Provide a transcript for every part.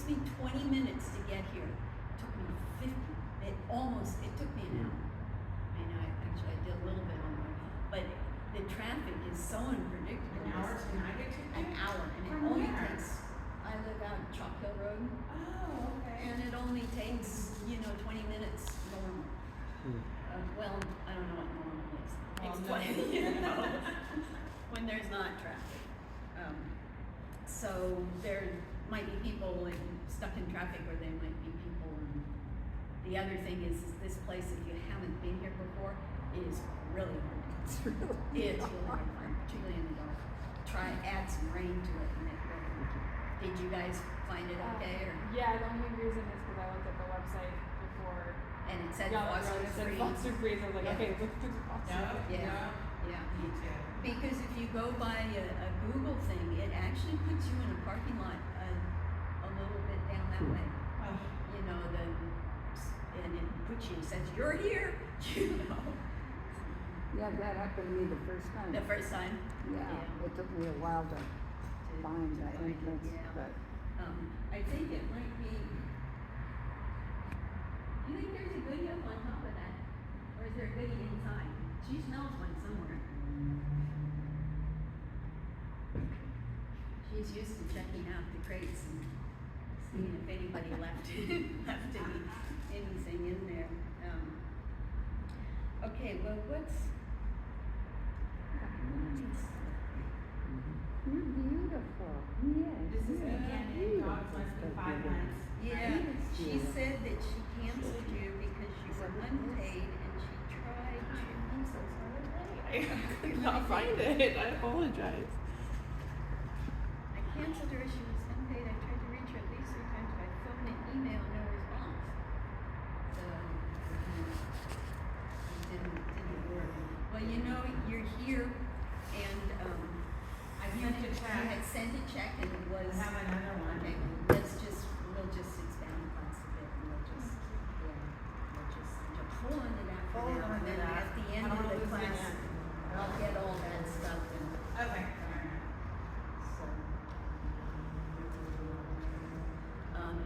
me 20 minutes to get here. It took me 50. It took me an hour. I know, I did a little bit on my, but the traffic is so unpredictable. An hour to not get to you? An hour, and it From only where? takes, I live out Chalk Hill Road, Oh, okay. and it only takes, 20 minutes normal. Well, I don't know what normal is. Well, Explain, no. when there's not traffic. So there might be people stuck in traffic, or there might be people. The other thing is this place, if you haven't been here before, it is really hard. It's really hard, particularly in the dark. Add some rain to it, and it really. Did you guys find it okay, or? Yeah, the only reason is because I looked at the website before. And it said y'all fossil wrote, it said free. fossil free, so I was like, Yeah. okay, look through the fossil No, free. Yeah. no, Yeah. me too. Because if you go by a Google thing, it actually puts you in a parking lot a little bit down that way. Oh, And it puts you, says, you're here, Yeah, that happened to me the first time. the first time. Yeah, it took me a while to find the entrance, Yeah. but I think it might be, you think there's a goodie up on top of that? Or is there a goodie inside? She smells one somewhere. She's used to checking out the crates and seeing if anybody left anything in there. Okay, well, you're beautiful. Yes. This is you're Buchanan, dogs less than 5 months. Yeah, she Yeah. said that she canceled you because you were unpaid and she tried to. I'm so sorry. I could not find it. I apologize. I canceled her, she was unpaid, I tried to reach her at least 3 times by phone and email, no response. So, it didn't work. Well, you're here, and, I You sent have to it, check. I had sent a check and it was. I have another one. Okay, we'll just expand the class a bit, and we'll just hold on to that for Hold now, on and to then that. at the I end don't of wanna the lose it class, again. I'll get all that stuff and. Okay. So,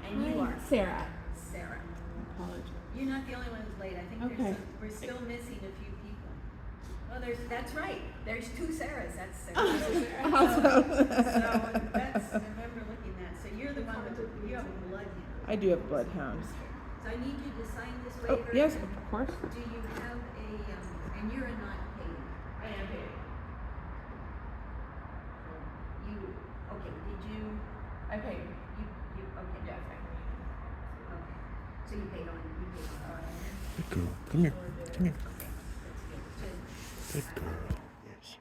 and you are Sarah. Sarah. Apologize. You're not the only one who's late. I think Okay. we're still missing a few people. Well, that's right. There's 2 Sarahs. That's Sarah. Awesome. So that's, I remember looking at. So you're the one with you have a bloodhound. I do have bloodhounds. So I need you to sign this Oh, waiver. yes, and of course. Do you have and you're not paid. I am paid. Okay, did you, I paid. okay. Yes, I paid. Okay. So you paid on. Good girl. Come here. Come here. Okay, that's good. Good girl. Yes.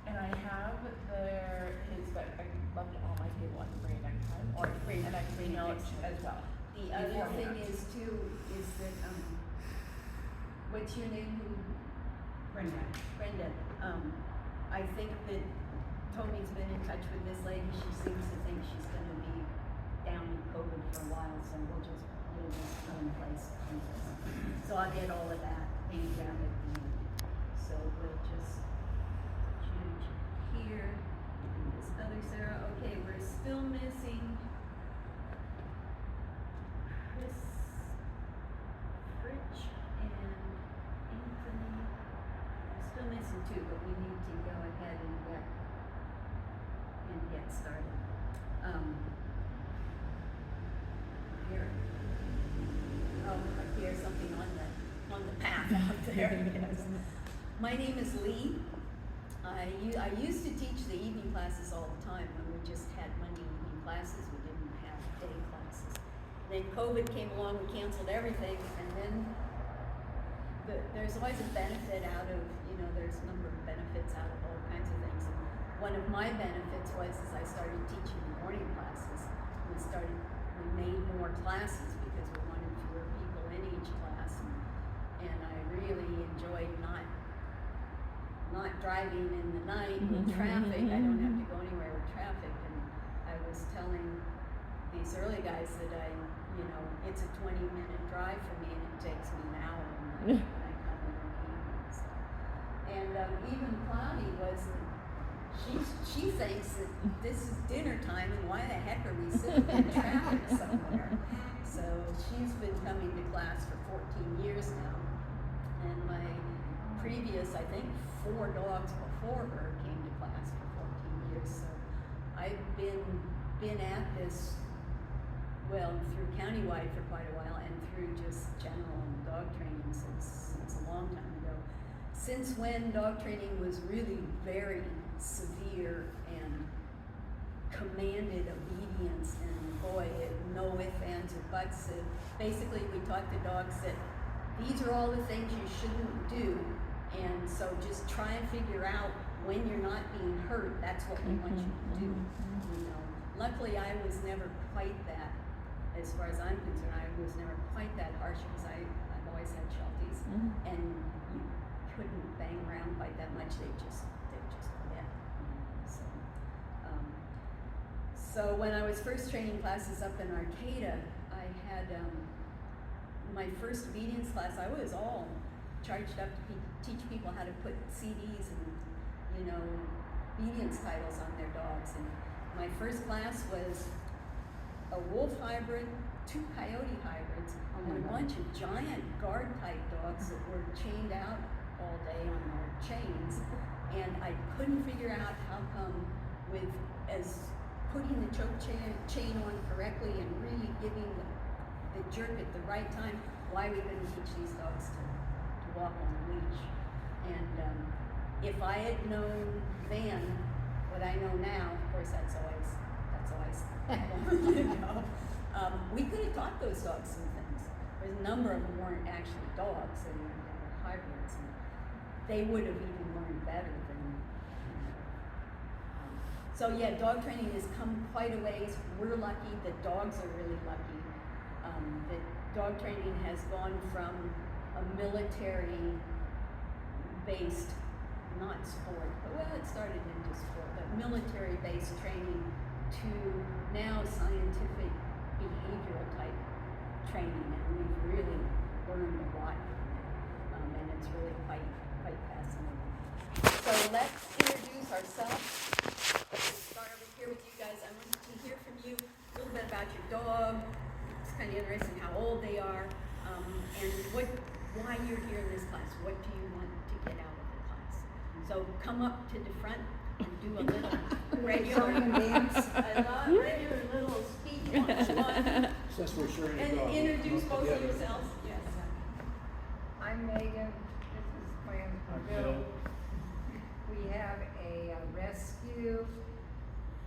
And I have his, but I left it on my table, I can bring it next time, or, and I can email it as well. The other thing Beforehand. is too, is that, what's your name? Brenda. Brenda. I think that Tony's been in touch with this lady. She seems to think she's gonna be down in COVID for a while, so we'll just put in place. So I'll get all of that painted down at the end. So we'll just change here. And this other Sarah, okay, we're still missing Chris, Rich, and Anthony. We're still missing 2, but we need to go ahead and get started. Here. Oh, here's something on the path out there. Yes. My name is Lee. I used to teach the evening classes all the time when we just had Monday evening classes. We didn't have day classes. Then COVID came along, we canceled everything, and then there's always a benefit out of, there's a number of benefits out of all kinds of things. And one of my benefits was as I started teaching the morning classes, we made more classes because we wanted fewer people in each class. And I really enjoyed not driving in the night with traffic. I don't have to go anywhere with traffic. And I was telling these early guys that it's a 20-minute drive for me and it takes me an hour when I come in the evening. And even Cloudy she thinks that this is dinner time and why the heck are we sitting in traffic somewhere? So she's been coming to class for 14 years now. And my previous, I think, 4 dogs before her came to class for 14 years. So I've been at this, well, through countywide for quite a while and through just general dog training since a long time ago. Since when dog training was really very severe and commanded obedience, and boy, no ifs, ands, or buts. Basically, we taught the dogs that these are all the things you shouldn't do, and so just try and figure out when you're not being hurt. That's what we want you to do. You know, luckily, I was never quite that. As far as I'm concerned, I was never quite that harsh because I've always had Shelties, and you couldn't bang around quite that much. They just quit. So when I was first training classes up in Arcata, I had my first obedience class. I was all charged up to teach people how to put CDs and, you know, obedience titles on their dogs. And my first class was a wolf hybrid, 2 coyote hybrids, and a bunch of giant guard type dogs that were chained out all day on their chains. And I couldn't figure out how come with putting the choke chain on correctly and really giving the jerk at the right time, why we couldn't teach these dogs to walk on a leash. And if I had known then what I know now, of course that's always you know, we could have taught those dogs some things. There's a number of them weren't actually dogs, they were hybrids, and they would have even learned better than so yeah, dog training has come quite a ways. We're lucky. The dogs are really lucky. The dog training has gone from a military-based, not sport, but well, it started into sport, but military-based training to now scientific behavioral type training, and we've really learned a lot from it, and it's really quite fascinating. So let's introduce ourselves. Start over here with you guys. I want to hear from you a little bit about your dog. It's kind of interesting how old they are, and why you're here in this class. What do you want to get out of the class? So come up to the front and do a little regular little speech one. Since we're sharing a And dog, introduce both of together. yourselves. Yes. I'm Megan, this is Fran. I'm Bill. We have a rescue,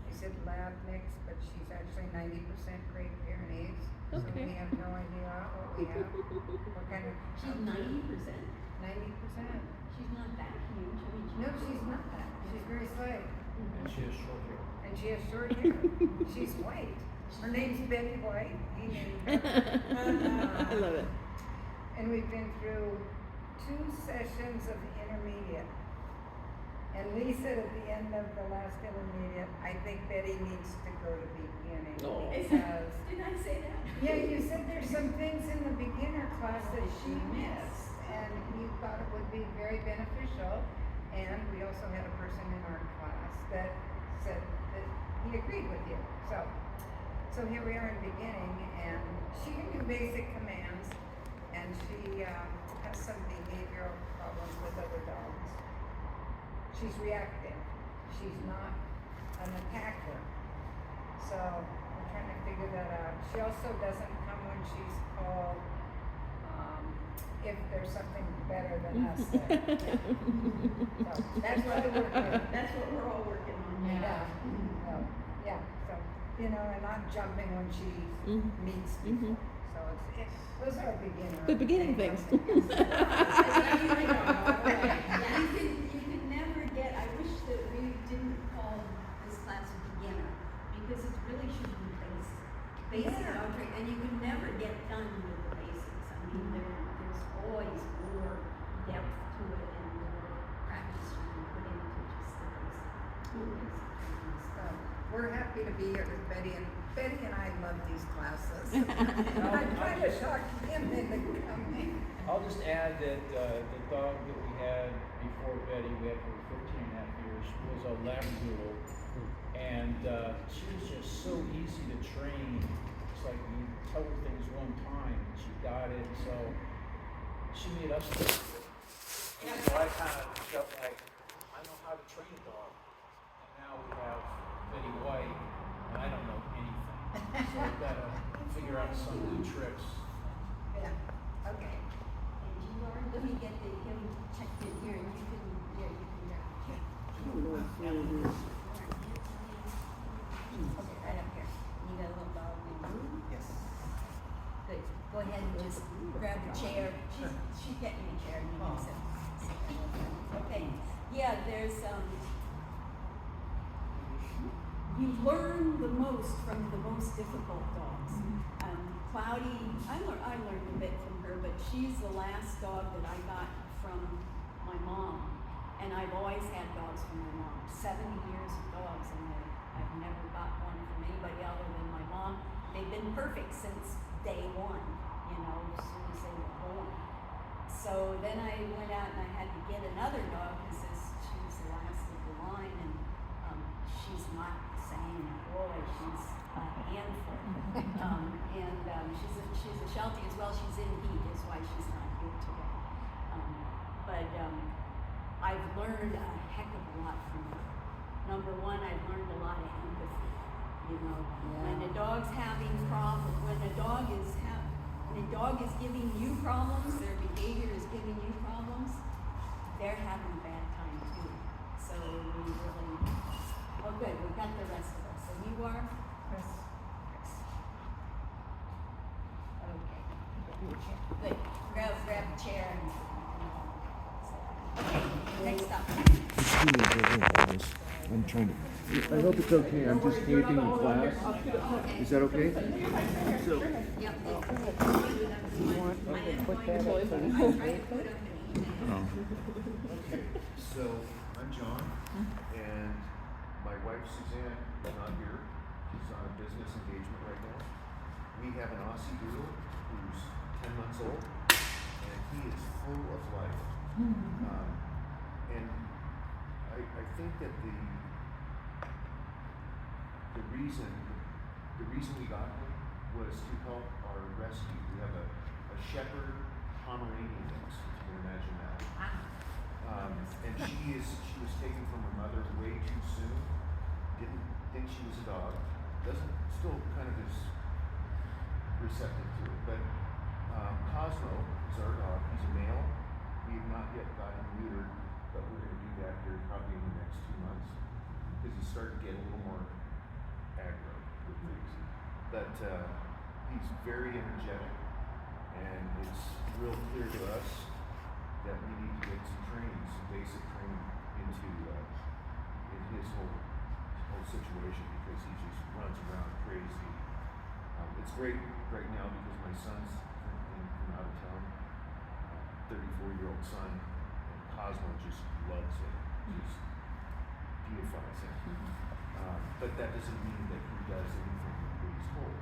they said lab mix, but she's actually 90% Great Pyrenees. So Okay. we have no idea what we have, what kind of. She's 90%. 90%. She's not that huge. I mean, No, she's not. She's very slight. And she has short hair. And she has short hair. She's white. Her name's Betty White. He named her. I love it. And we've been through 2 sessions of intermediate. And Lee said at the end of the last intermediate, I think Betty needs to go to beginning Oh. because. Did I say that? Yeah, you said there's some things in the beginner class that she missed, and you thought it would be very beneficial. And we also had a person in our class that said that he agreed with you. So here we are in beginning, and she can do basic commands, and she has some behavioral problems with other dogs. She's reactive. She's not an attacker. So we're trying to figure that out. She also doesn't come when she's called if there's something better than us there. So that's what we're working. That's what we're all working on. Yeah. So, yeah. So you know, and not jumping when she meets people. So those are beginner. The beginning things. You can never get, I wish that we didn't call this class a beginner, because it really should be basic dog training, and you can never get done with the basics. I mean, there's always more depth to it and more practice you can put into just the basic training. So we're happy to be here with Betty, and I love these classes. I'm trying to shock him into coming. I'll just add that the dog that we had before Betty, we had for 15 and a half years, was a Labradoodle, and she was just so easy to train. It's like you tell her things one time, and she got it. So she made us. So I kind of felt like I know how to train a dog, and now we have Betty White, and I don't know anything. So we've got to figure out some new tricks. Yeah, okay. And you are, let me get him checked in here and you can, yeah, you can check. Okay, right up here. You got a little dog in the room? Yes. Good. Go ahead and just grab a chair. She's getting a chair and you can sit. Okay. Yeah, there's, you learn the most from the most difficult dogs. Cloudy, I learned a bit from her, but she's the last dog that I got from my mom. And I've always had dogs from my mom. 70 years of dogs, and I've never got one from anybody other than my mom. They've been perfect since day one, you know, as soon as they were born. So then I went out and I had to get another dog because she was the last of the line, and she's not the same. Boy, she's a handful. She's a Sheltie as well. She's in heat, is why she's not here today. I've learned a heck of a lot from her. Number one, I've learned a lot of empathy. You know, when a dog's having problems, when a dog is giving you problems, their behavior is giving you problems, they're having a bad time too. So we really, oh good, we got the rest of us. So you are? Chris. Okay. Good. Grab a chair and okay, next up. Just give me a minute, guys. I'm trying to. I hope it's okay. I'm just taping in class. Is that okay? So. Yep. Oh. Okay, so I'm John, and my wife Suzanne is not here. She's on a business engagement right now. We have an Aussie Doodle who's 10 months old, and he is full of life. And I think that the reason we got him was to help our rescue. We have a shepherd Pomeranian mix, if you can imagine that. And she was taken from her mother way too soon. Didn't think she was a dog. Still kind of is receptive to it. But Cosmo is our dog. He's a male. We have not yet got him neutered, but we're going to do that here probably in the next 2 months because he's starting to get a little more aggro with things. But he's very energetic, and it's real clear to us that we need to get some training, some basic training into in his whole situation because he just runs around crazy. It's great right now because my son's from out of town, 34-year-old son, and Cosmo just loves it, just beautifies him. But that doesn't mean that he does anything that he's told.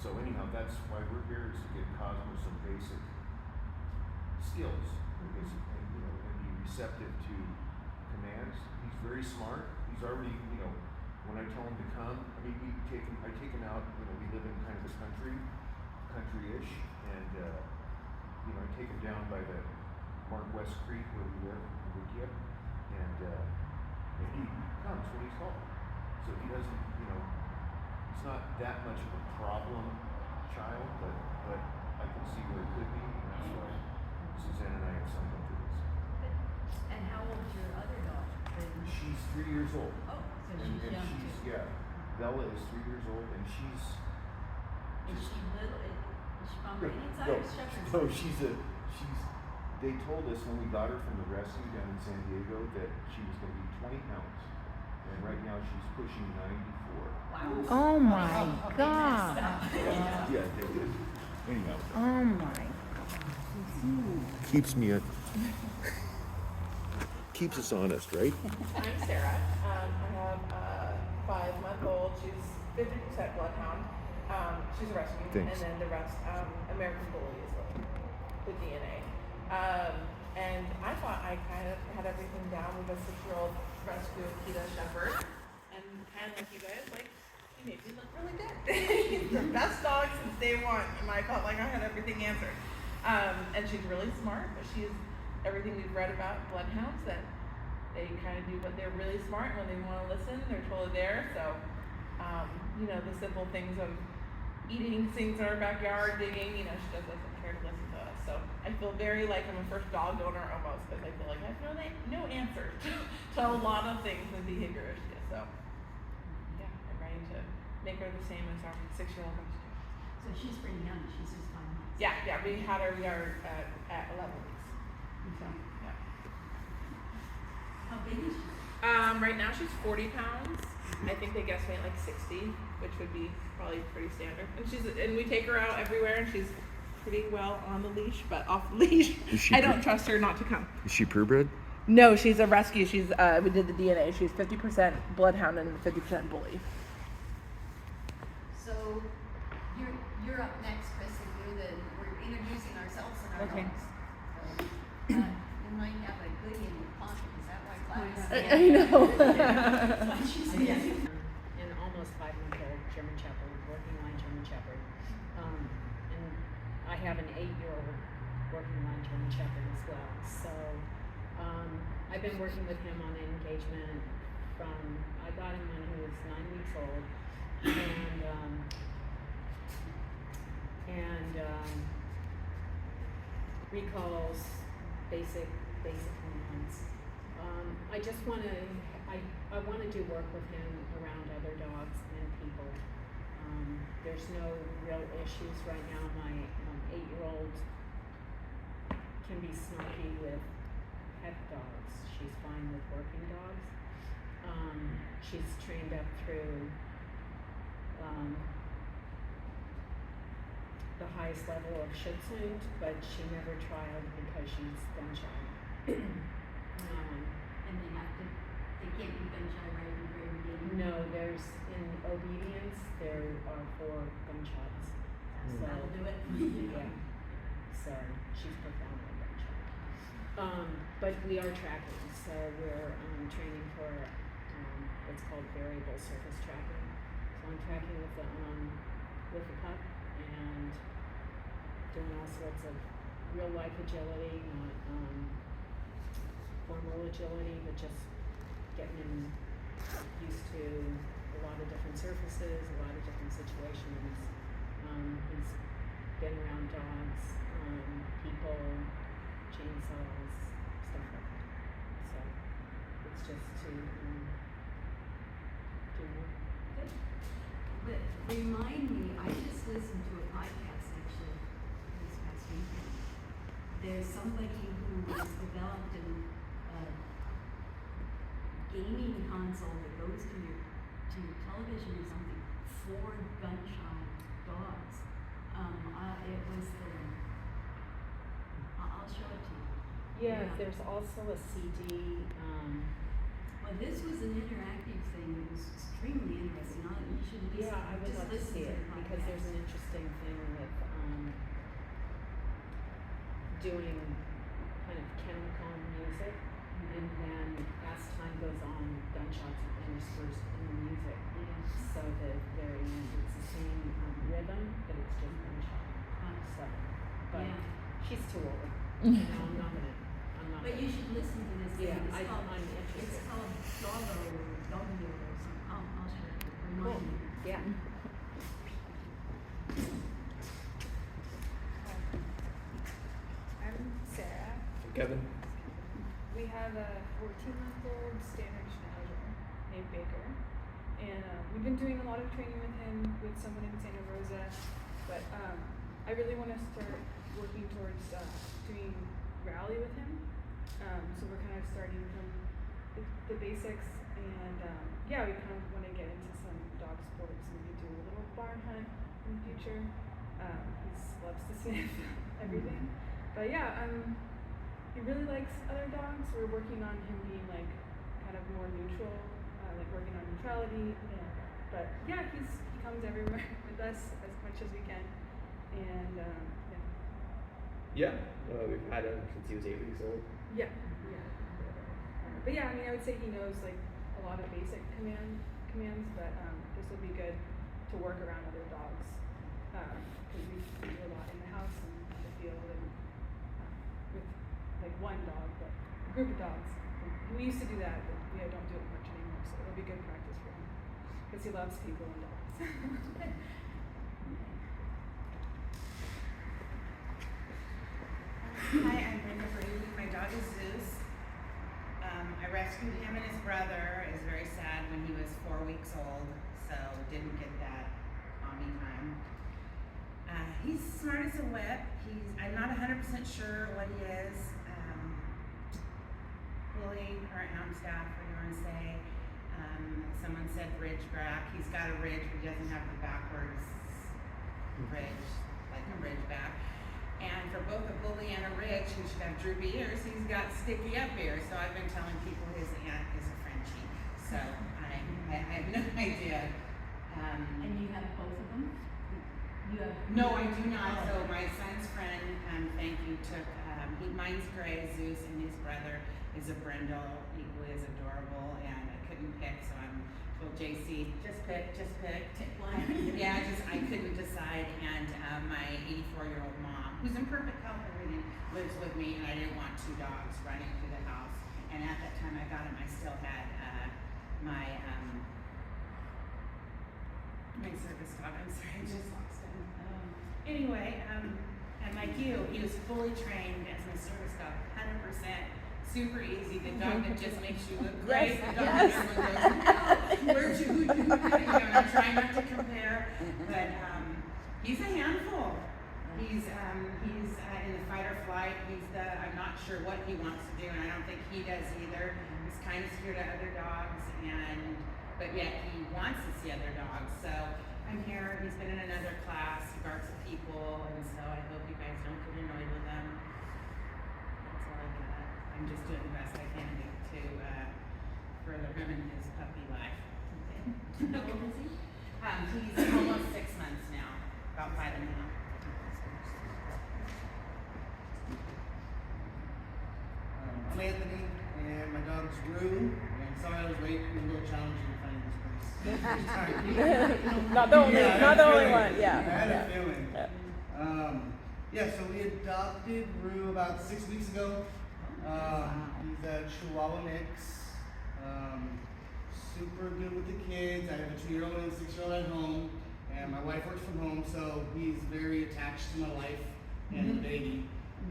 So anyhow, that's why we're here, is to get Cosmo some basic skills, because and be receptive to commands. He's very smart. He's already, when I tell him to come, I take him out. We live in kind of a country-ish, and I take him down by the Mark West Creek where we live in Wikia, and he comes when he's called. So he doesn't, he's not that much of a problem child, but I can see where it could be, and that's why Suzanne and I have signed up for this. And how old's your other dog? She's 3 years old. Oh, so and she's young she's, too. yeah, Bella is 3 years old, and she's. Is she little? Is she Pomeranian size No, or Shepherd no, size? they told us when we got her from the rescue down in San Diego that she was going to be 20 pounds, and right now she's pushing 94. Wow. Oh my God. Yeah, they did. Anyhow. Oh my. Keeps me keeps us honest, right? I'm Sarah. I have a 5-month-old. She's 50% bloodhound. She's a rescue, Thanks. and then the rest American Bully is the DNA. And I thought I kind of had everything down with a 6-year-old rescue Akita Shepherd. And kind of like you guys, like, he made me look really good. He's the best dog since day one, and I felt like I had everything answered. And she's really smart, but she's everything we've read about bloodhounds, that they kind of do, but they're really smart when they want to listen. They're totally there. So, you know, the simple things of eating things in our backyard, digging, you know, she just doesn't care to listen to us. So I feel very like I'm a first dog owner almost, because I feel like I have no answers to a lot of things in behavior issues. So yeah, I'm ready to make her the same as our 6-year-old rescue. So she's pretty young, she's just 5 months. Yeah, we had her, we are at 11 weeks. So yeah. How big is she? Right now she's 40 pounds. I think they guesstimate like 60, which would be probably pretty standard. And we take her out everywhere, and she's pretty well on the leash, but off the leash. I don't trust her not to come. Is she purebred? No, she's a rescue. She's we did the DNA. She's 50% bloodhound and 50% bully. So you're up next, Chris, and we're introducing ourselves and our Okay. dogs. So, you might have a goodie in your pocket, is that right, Gladys? I know. That's what she said. An almost 5-month-old German Shepherd, working line German Shepherd. And I have an 8-year-old working line German Shepherd as well. So I've been working with him on engagement I got him when he was 9 weeks old. And recalls, basic commands. I just want to, I want to do work with him around other dogs and people. There's no real issues right now. My 8-year-old can be snarky with pet dogs. She's fine with working dogs. She's trained up through the highest level of Schutzhund, but she never trialed because she's gun shy. And they can't be gun shy right in the very beginning. No, there's, in obedience, there are 4 gunshots. So, That'll do it. yeah, so she's profoundly gun shy. But we are tracking, so we're training for what's called variable surface tracking. So I'm tracking with the pup and doing all sorts of real life agility, not formal agility, but just getting him used to a lot of different surfaces, a lot of different situations. He's been around dogs, people, chainsaws, stuff like that. So it's just to do more. Good. But remind me, I just listened to a podcast actually this past weekend. There's somebody who has developed a gaming console that goes to your television or something for gun-shy dogs. It was I'll show it to you. Yeah, Yeah. there's also a CD. Well, this was an interactive thing. It was extremely interesting. You should listen. Yeah, I would just love to listen see it the because there's podcast. an interesting thing with doing kind of kennel calm music, and then as time goes on, gunshots are interspersed in the music. So that very end, it's the same rhythm, but it's just gunshot. So, but Yeah. she's too old. You know, I'm not gonna. But you should listen to this thing. Yeah, It's called, I'm interested. It's called Doggo or Doggo or something. I'll show you. Cool. Remind me. Yeah. I'm Sarah. Kevin? We have a 14-month-old standard Schnauzer named Baker, and we've been doing a lot of training with him with someone in Santa Rosa, but I really want to start working towards doing rally with him. So we're kind of starting from the basics, and yeah, we kind of want to get into some dog sports, maybe do a little barn hunt in the future. He loves to sniff everything. But yeah, he really likes other dogs. We're working on him being like kind of more neutral, like working on neutrality. But yeah, he comes everywhere with us as much as we can, and yeah. Yeah, we've had him since he was 8 weeks old. Yeah. But yeah, I mean, I would say he knows like a lot of basic commands, but this will be good to work around other dogs because we do a lot in the house and in the field and with like one dog, but a group of dogs. And we used to do that, but we don't do it much anymore, so it'll be good practice for him because he loves people and dogs. Hi, I'm Brenda Brady. My dog is Zeus. I rescued him and his brother. It was very sad when he was 4 weeks old, so didn't get that mommy time. He's smart as a whip. I'm not 100% sure what he is. Bully or Amstaff, what do you want to say? Someone said ridgeback. He's got a ridge, but he doesn't have the backwards ridge, like a ridgeback. And for both a bully and a ridge, who should have droopy ears, he's got sticky up ears. So I've been telling people his aunt is a Frenchie. So I have no idea. And you have both of them? You have No, I do not. So my son's friend, thank you, took, mine's gray, Zeus, and his brother is a Brindle, equally as adorable, and I couldn't pick, so I'm told JC, just pick. Pick one. Yeah, I couldn't decide, and my 84-year-old mom, who's in perfect health and everything, lives with me, and I didn't want 2 dogs running through the house. And at that time I got him, I still had my service dog. I'm sorry, I just lost him. Anyway, and like you, he was fully trained as my service dog, 100%. Super easy. The dog that just makes you look great. The dog that everyone goes, where'd you, I'm trying not to compare, but he's a handful. He's in the fight or flight. I'm not sure what he wants to do, and I don't think he does either. He's kind of scared of other dogs, but yet he wants to see other dogs. So I'm here. He's been in another class. He barks at people, and so I hope you guys don't get annoyed with him. That's all I got. I'm just doing the best I can to further him in his puppy life. How old is he? He's almost 6 months now, about 5 and a half. I'm Anthony, and my dog's Rue. And sorry I was late. It was a little challenging finding this place. Not the only one. Yeah. I had a feeling. So we adopted Rue about 6 weeks ago. He's a Chihuahua mix. Super good with the kids. I have a 2-year-old and a 6-year-old at home, and my wife works from home, so he's very attached to my wife and the baby.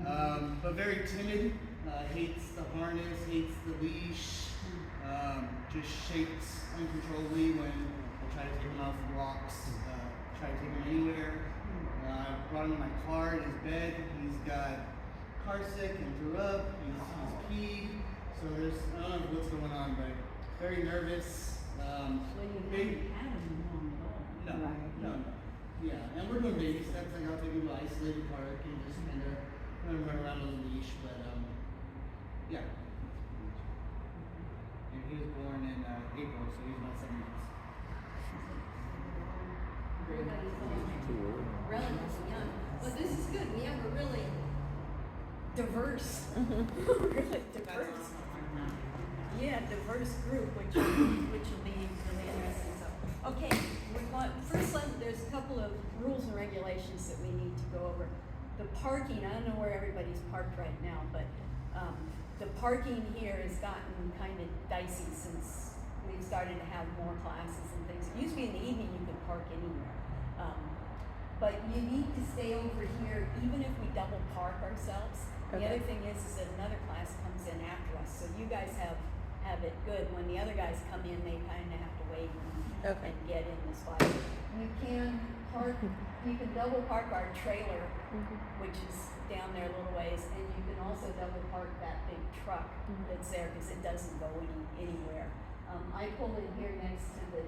But very timid. Hates the harness, hates the leash. Just shakes uncontrollably when I try to take him out for walks. Try to take him anywhere. I brought him in my car in his bed. He's got car sick and threw up. He's peed. So I don't know what's going on, but very nervous. Well, you haven't had him long at all. No. Yeah, and we're doing baby steps. Like I'll take him to an isolated park and just kind of run around on the leash. But yeah. And he was born in April, so he's about 7 months. Everybody's all relatively young. But this is good. We have a really diverse, diverse group, which will be really interesting. So, okay, there's a couple of rules and regulations that we need to go over. The parking, I don't know where everybody's parked right now, but the parking here has gotten kind of dicey since we've started to have more classes and things. It used to be in the evening you could park anywhere. But you need to stay over here even if we double park ourselves. The other thing is that another class comes in after us, so you guys have it good. When the other guys come in, they kind of have to wait and get in the spot. You can double park our trailer, which is down there a little ways, and you can also double park that big truck that's there because it doesn't go anywhere. I pull in here next to the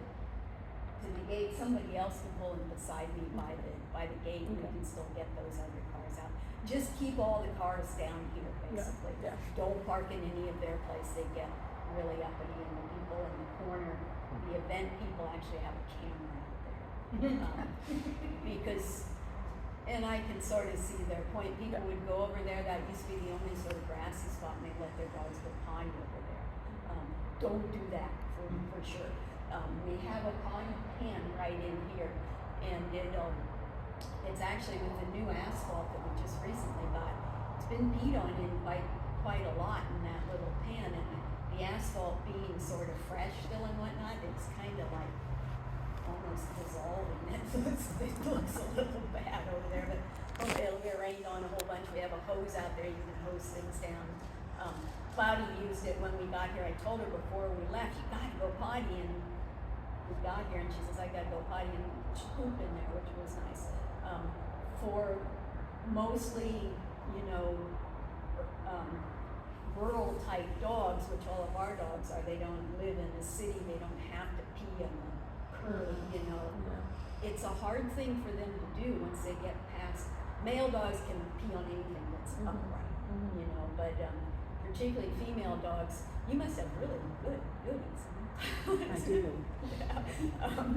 gate. Somebody else can pull in beside me by the gate, and we can still get those other cars out. Just keep all the cars down here, basically. Yeah. Don't park in any of their place. They get really uppity, and the people in the corner, the event people actually have a camera out there. Because And I can sort of see their point. People would go over there. That used to be the only sort of grassy spot, and they let their dogs go potty over there. Don't do that for sure. We have a potty pen right in here, and it's actually with the new asphalt that we just recently got. It's been beat on in quite a lot in that little pen, and the asphalt being sort of fresh still and whatnot, it's kind of like almost dissolving. It looks a little bad over there, but hopefully it'll get rained on a whole bunch. We have a hose out there, you can hose things down. Cloudy used it when we got here. I told her before we left, you gotta go potty, and we got here and she says, I gotta go potty, and she pooped in there, which was nice. For mostly, rural type dogs, which all of our dogs are, they don't live in the city, they don't have to pee on the curb, It's a hard thing for them to do once they get past. Male dogs can pee on anything that's upright, but particularly female dogs, you must have really good goodies. I do. Yeah.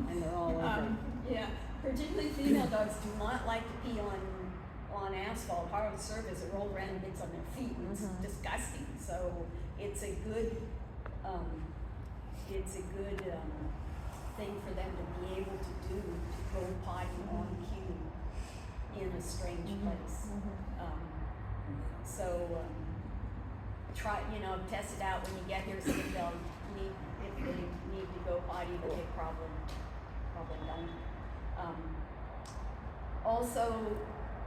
And they're all over. Yeah, particularly female dogs do not like to pee on asphalt. Hard surface, it rolls around and gets on their feet, and it's disgusting. So it's a good thing for them to be able to do, to go potty on cue in a strange place. Try, test it out when you get here, see if they need to go potty, but they probably don't. Also,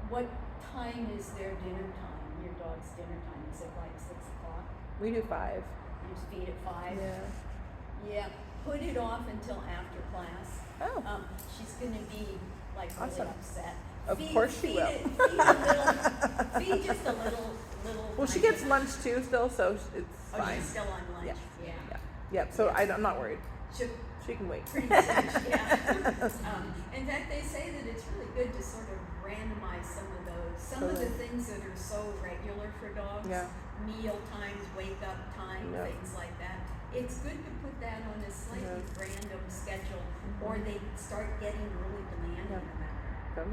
what time is their dinner time? Your dog's dinner time, is it like 6 o'clock? We do 5. You just feed at 5? Yeah. Yeah, put it off until after class. Oh. She's gonna be like really Awesome. upset. Of course she will. Feed just a little. Well, she kind gets of- lunch too still, so it's Oh, fine. she's still on lunch. Yeah. Yeah. Yep, so I'm not worried. She She can wait. pretty much, yeah. In fact, they say that it's really good to sort of randomize some of those. Some of the Totally. things that are so regular for dogs, Yeah. meal times, wake up time, Yeah. things like that. It's good to put that on a slightly random schedule, or they start getting really demanding about it.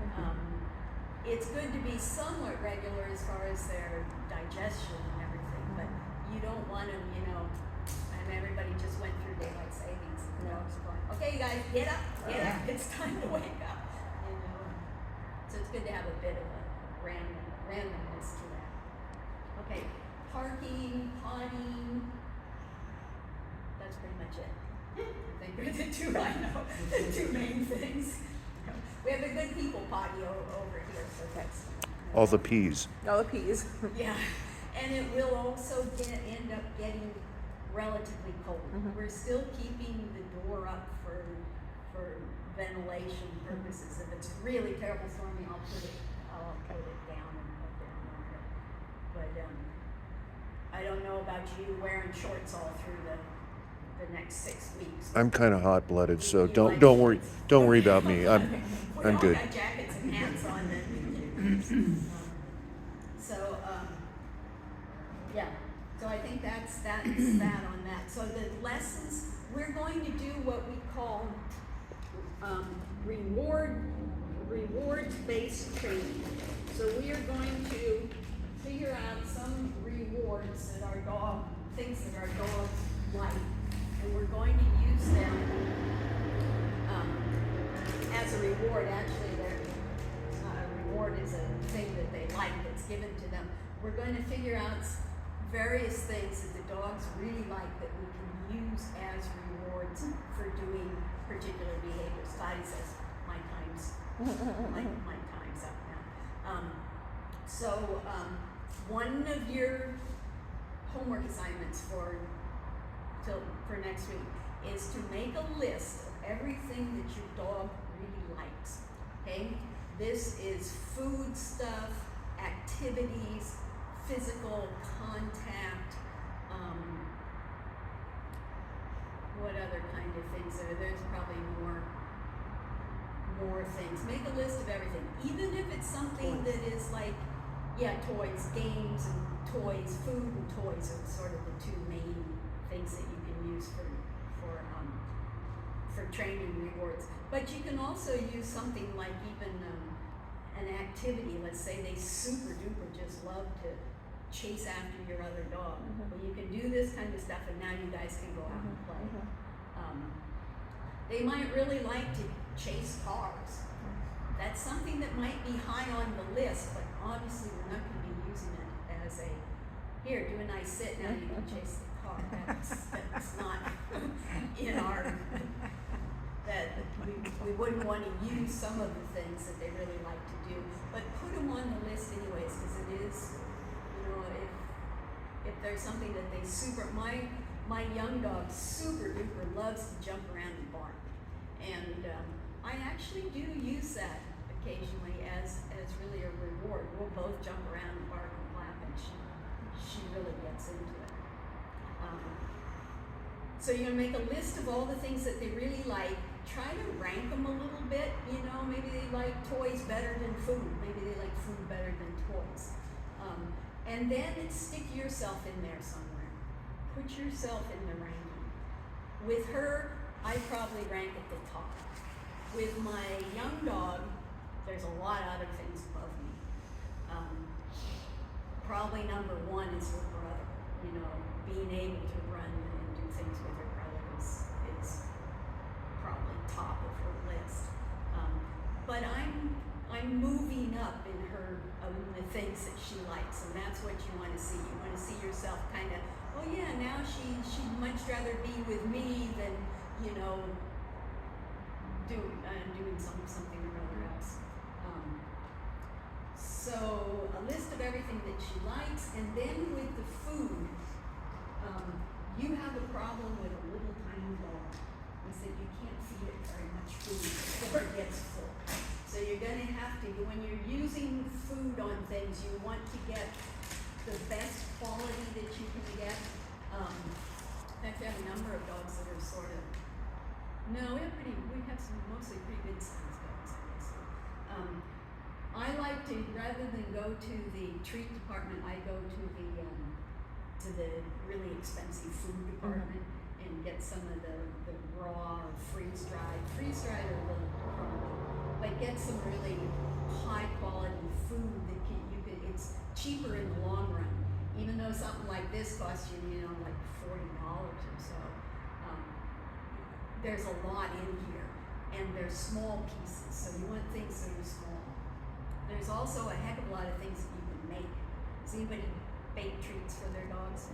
It's good to be somewhat regular as far as their digestion and everything, but you don't want them, and everybody just went through daylight savings and the dogs are going, okay, you guys, get up, it's time to wake up, So it's good to have a bit of a randomness to that. Okay, parking, potting, that's pretty much it. I think are the two I know, the two main things. We have a good people potty over here, so that's. All the peas. All the peas. Yeah, and it will also end up getting relatively cold. We're still keeping the door up for ventilation purposes. If it's really terrible stormy, I'll put it down and put it longer. But I don't know about you wearing shorts all through the next 6 weeks. I'm kind of hot-blooded, so You like don't worry. shorts? Don't worry about me. I'm We all good. got jackets and hats on then. Yeah, so I think that's that on that. So the lessons, we're going to do what we call reward-based training. So we are going to figure out some rewards that our dog thinks that our dogs like, and we're going to use them as a reward. Actually, it's not a reward, is a thing that they like that's given to them. We're going to figure out various things that the dogs really like that we can use as rewards for doing particular behaviors. Scotty says, my time's up now. One of your homework assignments for next week is to make a list of everything that your dog really likes. Okay? This is food stuff, activities, physical contact, what other kind of things are there? There's probably more things. Make a list of everything. Even if it's something that is like, toys, games and toys, food and toys are sort of the two main things that you can use for training rewards. But you can also use something like even an activity, let's say they super duper just love to chase after your other dog. Well, you can do this kind of stuff, and now you guys can go out and play. They might really like to chase cars. That's something that might be high on the list, but obviously we're not going to be using it as a, here, do a nice sit, now you can chase the car. That's not in our, that we wouldn't want to use some of the things that they really like to do. But put them on the list anyways, because it is, you know, if there's something that they my young dog super duper loves to jump around and bark. And I actually do use that occasionally as really a reward. We'll both jump around and bark and clap, and she really gets into it. So you're gonna make a list of all the things that they really like. Try to rank them a little bit, you know, maybe they like toys better than food. Maybe they like food better than toys. And then stick yourself in there somewhere. Put yourself in the ranking. With her, I probably rank at the top. With my young dog, there's a lot of other things above me. Probably number one is her brother. You know, being able to run and do things with her brother is probably top of her list. But I'm moving up in her the things that she likes, and that's what you want to see. You want to see yourself kind of, oh yeah, now she'd much rather be with me than, you know, doing something or other else. So a list of everything that she likes, and then with the food, you have a problem with a little tiny dog, is that you can't feed it very much food before it gets full. So you're gonna have to, when you're using food on things, you want to get the best quality that you can get. In fact, we have a number of dogs that are sort of, no, we have some mostly pretty good sized dogs, I guess. I like to, rather than go to the treat department, I go to the really expensive food department and get some of the raw or freeze-dried. Freeze-dried are a little problem, but get some really high quality food that it's cheaper in the long run. Even though something like this costs you, like $40 or so. There's a lot in here, and they're small pieces, so you want things that are small. There's also a heck of a lot of things that you can make. Does anybody bake treats for their dogs?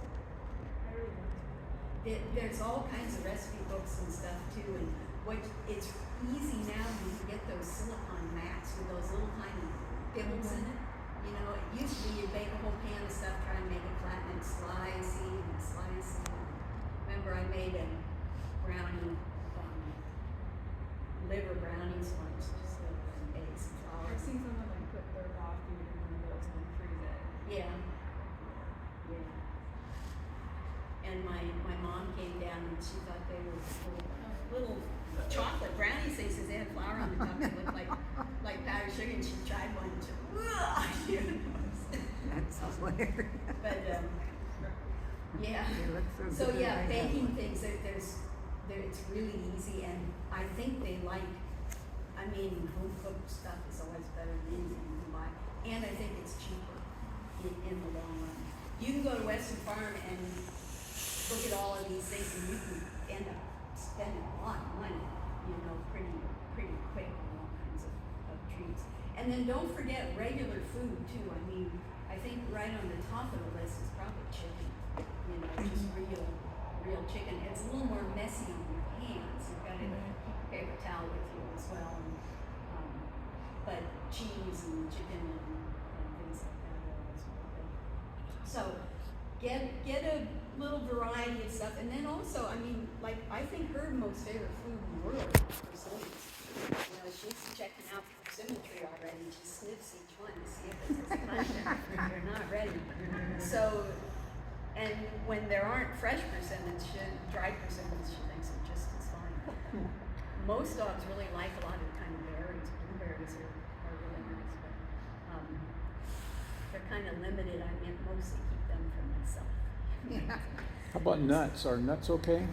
There's all kinds of recipe books and stuff too, and it's easy now. You can get those silicone mats with those little tiny pebbles in it. You know, it used to be you bake a whole pan of stuff, try and make it flat, and slicey. Remember, I made a brownie, liver brownies once, just with eggs and flour. I've seen someone like put their raw food in one of those and then freeze it. Yeah. And my mom came down and she thought they were little chocolate brownies things because they had flour on the top that looked like powdered sugar, and she tried one and she, That's hilarious. But yeah. They look so So good. yeah, baking things, it's really easy, and I think they like, home cooked stuff is always better than anything you can buy, and I think it's cheaper in the long run. You can go to Western Farm and look at all of these things, and you can end up spending a lot of money, pretty quick on all kinds of treats. And then don't forget regular food too. I think right on the top of the list is probably chicken. Just real chicken. It's a little more messy on your hands. You've got a paper towel with you as well. But cheese and chicken and things like that are always well good. So get a little variety of stuff, and then also, I think her most favorite food in the world is persimmons. She's checking out the persimmon tree already. She sniffs each one to see if it's a punch. They're not ready. So, and when there aren't fresh persimmons, dried persimmons, she thinks are just as fine. Most dogs really like a lot of kind of berries. Blueberries are really nice, but they're kind of limited. I mostly keep them for myself. Yeah. How about nuts? Are nuts okay?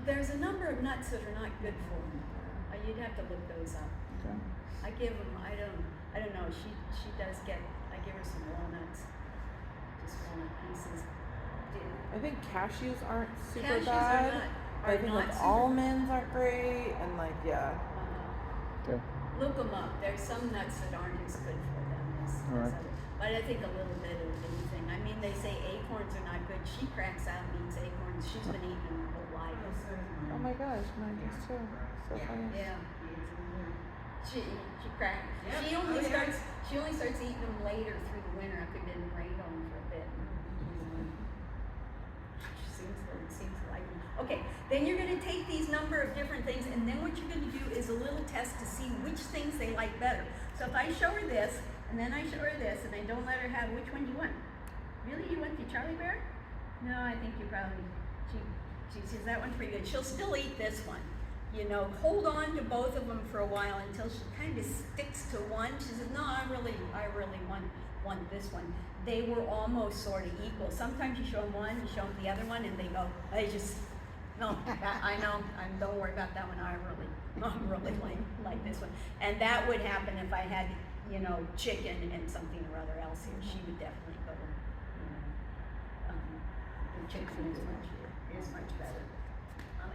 There's a number of nuts that are not good for them. You'd have to look those up. Gotcha. I give them, I don't know, she does get, I give her some walnuts, just walnut pieces. I think cashews aren't super Cashews bad. are But I think not like super- almonds aren't great, and like yeah. Okay. Look them up. There's some nuts that aren't as good for them as Alright. other. But I think a little bit of anything. I mean, they say acorns are not good. She cracks out and eats acorns. She's been eating them her whole life. Oh my gosh, mine does too. So funny. Yeah. She cracks. She only starts eating them later through the winter after it didn't rain on them for a bit. She seems to like them. Okay, then you're gonna take these number of different things, and then what you're gonna do is a little test to see which things they like better. So if I show her this, and then I show her this, and I don't let her have, which one do you want? Really, you want the Charlie Bear? No, I think you probably, she says that one's pretty good. She'll still eat this one. You know, hold on to both of them for a while until she kind of sticks to one. She says, no, I really want this one. They were almost sort of equal. Sometimes you show them one, you show them the other one, and they go, no, I know, don't worry about that one. I really like this one. And that would happen if I had, you know, chicken and something or other else here. She would definitely go, you know, the chicken is much better.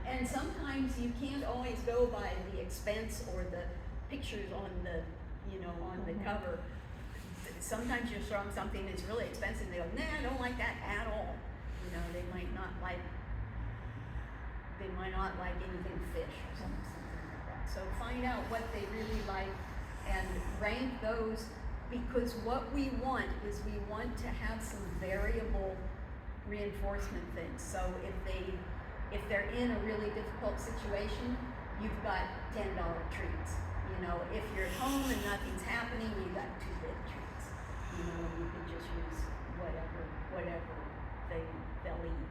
And sometimes you can't always go by the expense or the pictures on the, you know, on the cover. Sometimes you're showing something that's really expensive. They go, nah, I don't like that at all. You know, they might not like anything fish or something like that. So find out what they really like and rank those, because what we want is we want to have some variable reinforcement things. So if they're in a really difficult situation, you've got $10 treats. You know, if you're at home and nothing's happening, you've got 2 bit treats. You know, you can just use whatever they'll eat.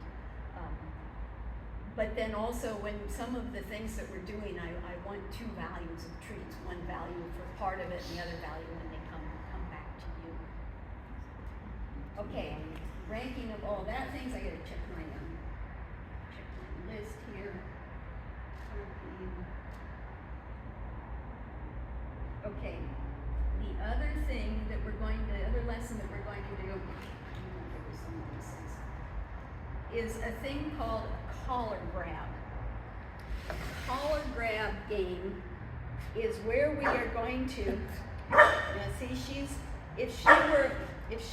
But then also when some of the things that we're doing, I want 2 values of treats. One value for part of it and the other value when they come back to you. Okay, ranking of all that things, I gotta check my list here. Okay, the other lesson that we're going to do, is a thing called a collar grab. A collar grab game is where we are going to, now see, if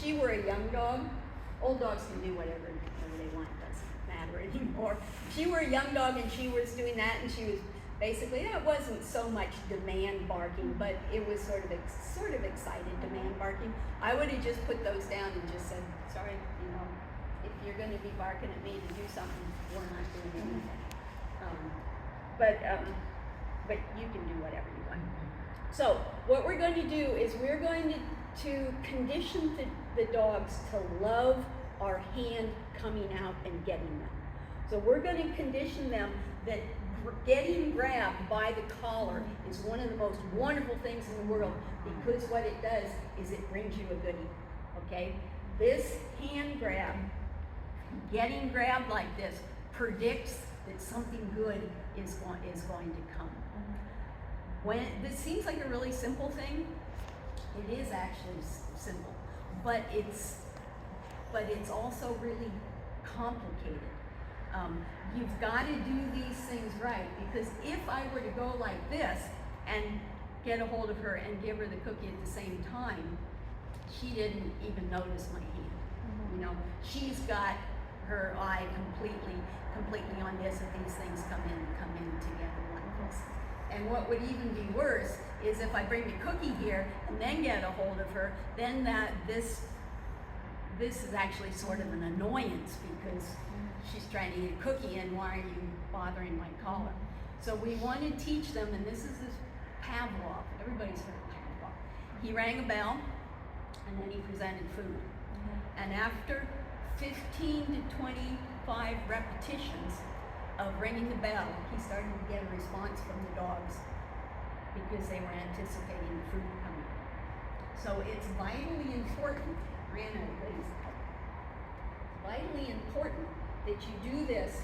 she were a young dog, old dogs can do whatever they want, it doesn't matter anymore. If she were a young dog and she was doing that, and she was basically, it wasn't so much demand barking, but it was sort of excited demand barking, I would have just put those down and just said, sorry, you know, if you're going to be barking at me to do something, we're not doing anything. But you can do whatever you want. So what we're going to do is we're going to condition the dogs to love our hand coming out and getting them. So we're going to condition them that getting grabbed by the collar is one of the most wonderful things in the world, because what it does is it brings you a goodie, okay? This hand grab, getting grabbed like this, predicts that something good is going to come. When this seems like a really simple thing, it is actually simple, but it's also really complicated. You've got to do these things right, because if I were to go like this and get a hold of her and give her the cookie at the same time, she didn't even notice my hand. You know, she's got her eye completely on this, and these things come in together like this. And what would even be worse is if I bring the cookie here and then get a hold of her, then this is actually sort of an annoyance, because she's trying to eat a cookie, and why are you bothering my collar? So we want to teach them, and this is Pavlov. Everybody's heard of Pavlov. He rang a bell, and then he presented food. And after 15 to 25 repetitions of ringing the bell, he started to get a response from the dogs, because they were anticipating the food coming. So it's vitally important, Brianna, please. It's vitally important that you do this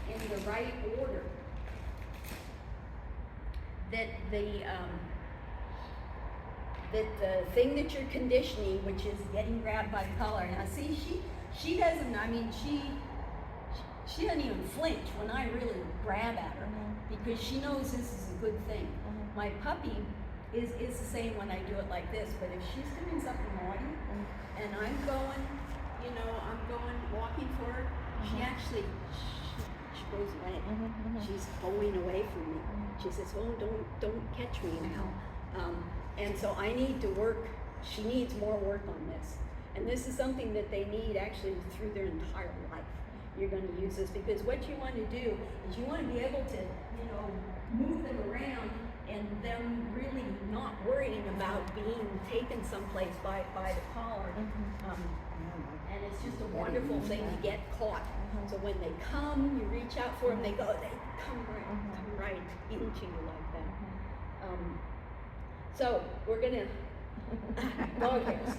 in the right order. that the thing that you're conditioning, which is getting grabbed by the collar. Now see, she doesn't, I mean, she doesn't even flinch when I really grab at her because she knows this is a good thing. My puppy is the same when I do it like this, but if she's doing something naughty and I'm going, you know, walking for her, she actually, she goes away. She's going away from me. She says, oh, don't catch me now. And so I need to work, she needs more work on this. And this is something that they need actually through their entire life. You're going to use this because what you want to do is you want to be able to, you know, move them around and them really not worrying about being taken someplace by the collar. And it's just a wonderful thing to get caught. So when they come, you reach out for them, they come right into you like that. So we're gonna dog hairs.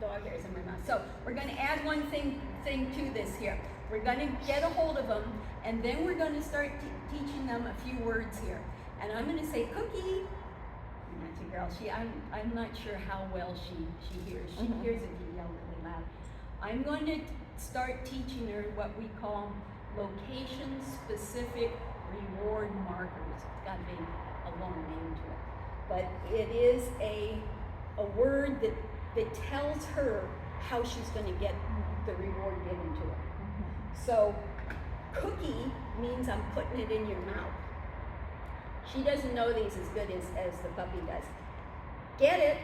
Dog hairs in my mouth. So we're gonna add one thing to this here. We're gonna get a hold of them, and then we're gonna start teaching them a few words here. And I'm gonna say Cookie. That's a girl. I'm not sure how well she hears. She hears if you yell really loud. I'm going to start teaching her what we call location-specific reward markers. It's got to be a long name to it. But it is a word that tells her how she's going to get the reward given to her. So, cookie means I'm putting it in your mouth. She doesn't know these as good as the puppy does. Get it,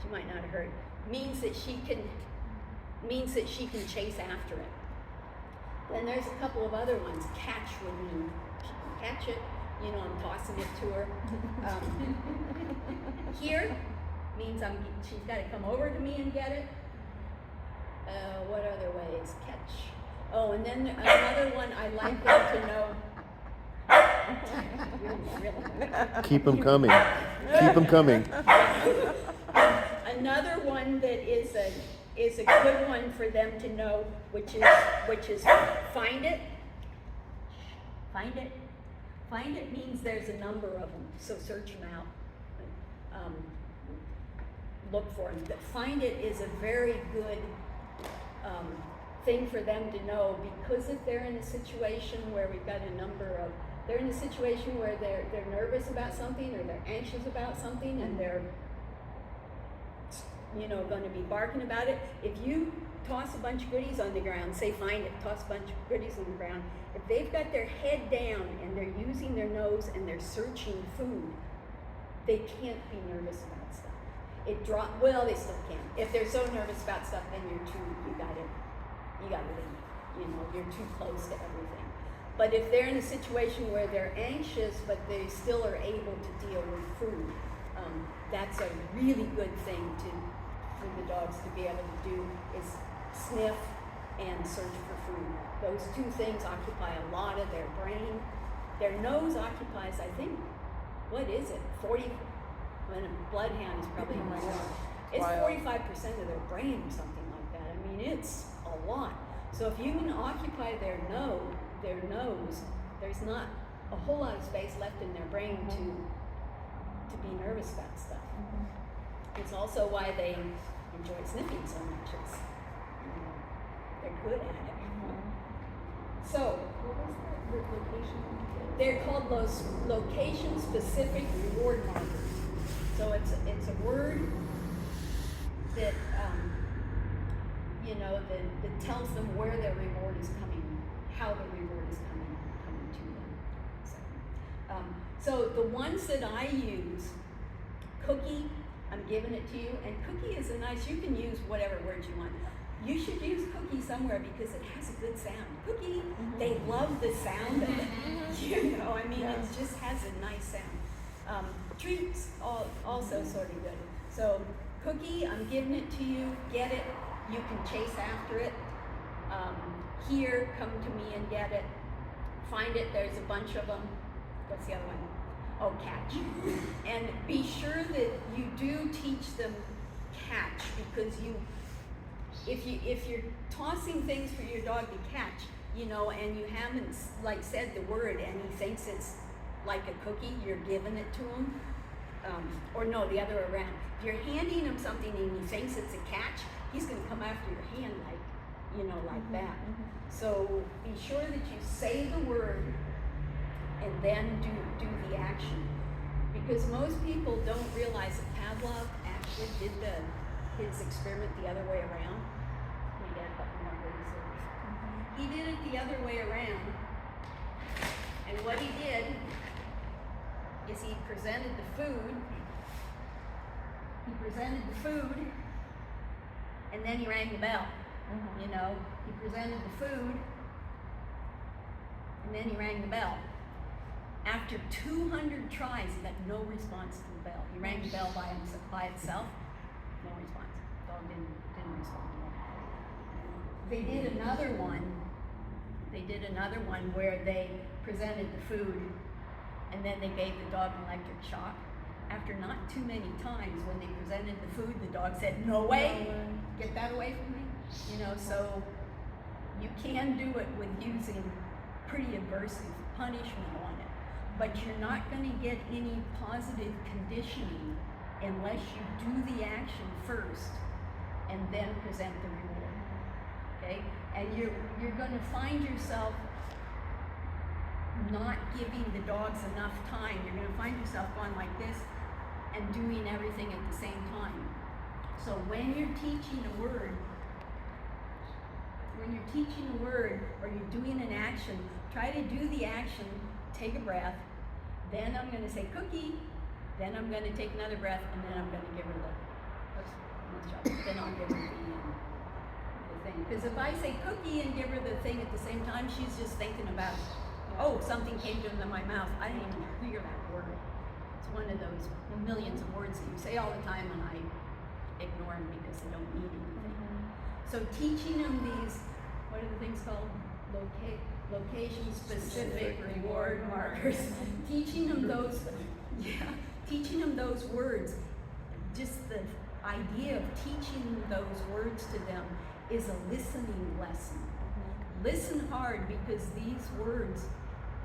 she might not have heard, means that she can chase after it. Then there's a couple of other ones. Catch would mean she can catch it. You know, I'm tossing it to her. Here means she's got to come over to me and get it. What other ways? Catch. Oh, and then another one I like them to know. Keep them coming. Keep them coming. Another one that is a good one for them to know, which is find it. Find it. Find it means there's a number of them, so search them out. Look for them. But find it is a very good thing for them to know, because if they're in a situation where we've got they're in a situation where they're nervous about something or they're anxious about something and they're, you know, going to be barking about it. If you toss a bunch of goodies on the ground, say find it, toss a bunch of goodies on the ground, if they've got their head down and they're using their nose and they're searching food, they can't be nervous about stuff. Well, they still can. If they're so nervous about stuff, then you gotta leave. You know, you're too close to everything. But if they're in a situation where they're anxious, but they still are able to deal with food, that's a really good thing for the dogs to be able to do, is sniff and search for food. Those two things occupy a lot of their brain. Their nose occupies, I think, what is it, 40, when a bloodhound is probably more. It's 45% of their brain or something like that. I mean, it's a lot. So if you can occupy their nose, there's not a whole lot of space left in their brain to be nervous about stuff. It's also why they enjoy sniffing so much. It's, you know, they're good at it. So, What was the location? they're called those location-specific reward markers. So it's a word that you know, that tells them where their reward is coming, how the reward is coming to them. So the ones that I use, Cookie, I'm giving it to you, and Cookie is you can use whatever words you want. You should use Cookie somewhere because it has a good sound. Cookie, they love the sound of it. You know, I mean, it just has a nice sound. Treats, also sort of good. So Cookie, I'm giving it to you, get it, you can chase after it. Here, come to me and get it. Find it, there's a bunch of them. What's the other one? Oh, catch. And be sure that you do teach them catch, because if you're tossing things for your dog to catch, you know, and you haven't like said the word and he thinks it's like a cookie, you're giving it to him. Or no, the other way around. If you're handing him something and he thinks it's a catch, he's gonna come after your hand like, you know, like that. So be sure that you say the word and then do the action. Because most people don't realize that Pavlov actually did his experiment the other way around. My dad got me more research. He did it the other way around. And what he did is he presented the food. And then he rang the bell. You know, he presented the food and then he rang the bell. After 200 tries, he got no response to the bell. He rang the bell by itself, no response. Dog didn't respond. They did another one where they presented the food and then they gave the dog an electric shock. After not too many times, when they presented the food, the dog said, "No way, get that away from me." You know, so you can do it with using pretty aversive punishment on it, but you're not going to get any positive conditioning unless you do the action first and then present the reward. Okay, and you're going to find yourself not giving the dogs enough time. You're going to find yourself going like this and doing everything at the same time. So when you're teaching a word, or you're doing an action, try to do the action, take a breath, then I'm going to say cookie, then I'm going to take another breath, and then I'm going to give her then I'll give her the thing. Because if I say cookie and give her the thing at the same time, she's just thinking about, oh, something came into my mouth. I didn't even hear that word. It's one of those millions of words that you say all the time, and I ignore them because they don't mean anything. So teaching them these, what are the things called? Location-specific reward markers. teaching them those words. Just the idea of teaching those words to them is a listening lesson. Listen hard, because these words,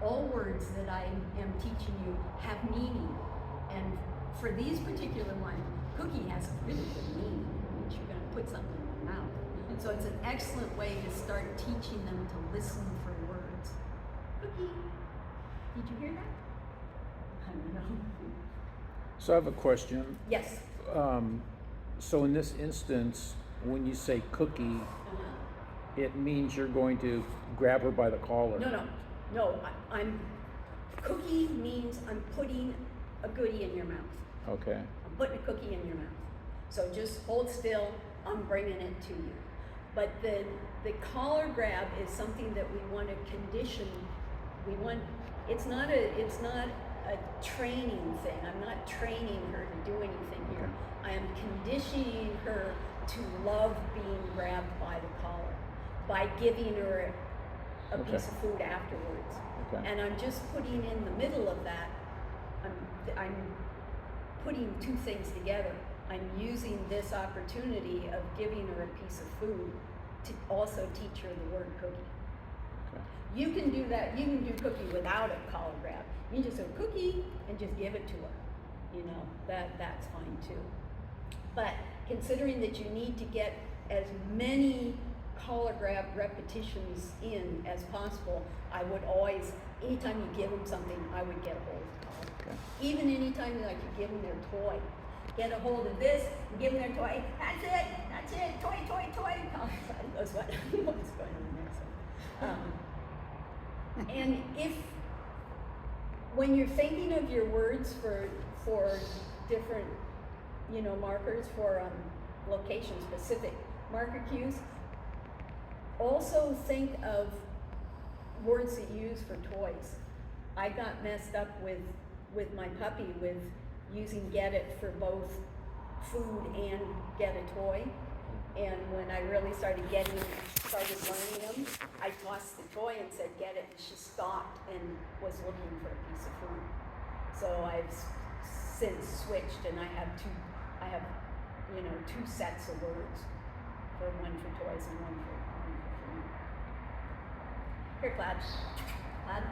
all words that I am teaching you, have meaning. And for these particular ones, cookie has a really good meaning. It means you're going to put something in your mouth. So it's an excellent way to start teaching them to listen for words. Cookie, did you hear that? I don't know. So I have a question. Yes. So in this instance, when you say cookie, it means you're going to grab her by the collar. No. Cookie means I'm putting a goodie in your mouth. Okay. I'm putting a cookie in your mouth. So just hold still, I'm bringing it to you. But the collar grab is something that we want to condition. It's not a training thing. I'm not training her to do anything here. I am conditioning her to love being grabbed by the collar by giving her a piece of food afterwards. And I'm just putting in the middle of that, I'm putting two things together. I'm using this opportunity of giving her a piece of food to also teach her the word cookie. You can do that. You can do cookie without a collar grab. You can just say cookie and just give it to her. You know, that's fine too. But considering that you need to get as many collar grab repetitions in as possible, I would always, anytime you give them something, I would get a hold of the collar. Even anytime like you give them their toy, get a hold of this, give them their toy, that's it, toy. Collar knows what's going on there. So, and when you're thinking of your words for different, markers for location-specific marker cues, also think of words that you use for toys. I got messed up with my puppy with using get it for both food and get a toy. And when I really started learning them, I tossed the toy and said, get it, and she stopped and was looking for a piece of food. So I've since switched, and I have two sets of words one for toys and one for food. Here, Cloud. Cloud.